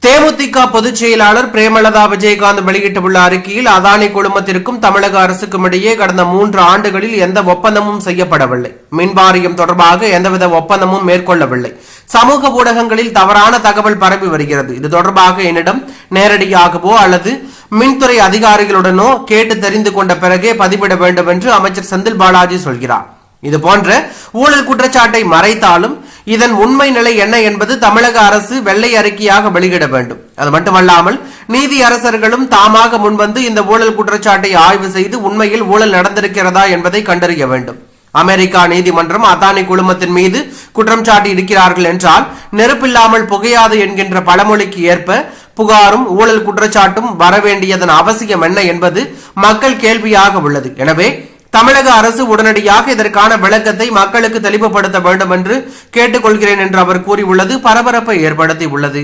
தேமுதிக பொதுச் செயலாளர் பிரேமலதா விஜயகாந்த் வெளியிட்டுள்ள அறிக்கையில் அதானி குழுமத்திற்கும் தமிழக அரசுக்கும் இடையே கடந்த 3 ஆண்டுகளில் எந்த ஒப்பந்தமும் செய்யப்படவில்லை. மின்வாரியம் தொடர்பாக எந்தவித ஒப்பந்தமும் மேற்கொள்ளவில்லை. சமூக ஊடகங்களில் தவறான தகவல் பரவி வருகிறது. இது தொடர்பாக என்னிடம் நேரடியாகவோ அல்லது மின்துறை அதிகாரிகளுடனோ கேட்டு தெரிந்து கொண்ட பிறகே பதிவிட வேண்டும் என்று அமைச்சர் செந்தில் பாலாஜி சொல்கிறார். இதுபோன்ற ஊழல் குற்றச்சாட்டை மறைத்தாலும் இதன் உண்மை நிலை என்ன என்பது தமிழக அரசு வெள்ளை அறிக்கையாக வெளியிட வேண்டும். அது மட்டுமல்லாமல் நீதி அரசர்களும் தாமாக முன்வந்து இந்த ஊழல் குற்றச்சாட்டை ஆய்வு செய்து உண்மையில் ஊழல் நடந்திருக்கிறதா என்பதை கண்டறிய வேண்டும். அமெரிக்கா நீதிமன்றம் அதானி குழுமத்தின் மீது குற்றம் சாட்டி இருக்கிறார்கள் என்றால் நெருப்பில்லாமல் புகையாது என்கின்ற பழமொழிக்கு ஏற்ப புகாரும் ஊழல் குற்றச்சாட்டும் வரவேண்டியதன் அவசியம் என்ன என்பது மக்கள் கேள்வியாக உள்ளது. எனவே தமிழக அரசு உடனடியாக இதற்கான விளக்கத்தை மக்களுக்கு தெளிவுபடுத்த வேண்டும் என்று கேட்டுக்கொள்கிறேன் என்று அவர் கூறியுள்ளது பரபரப்பை ஏற்படுத்தி உள்ளது.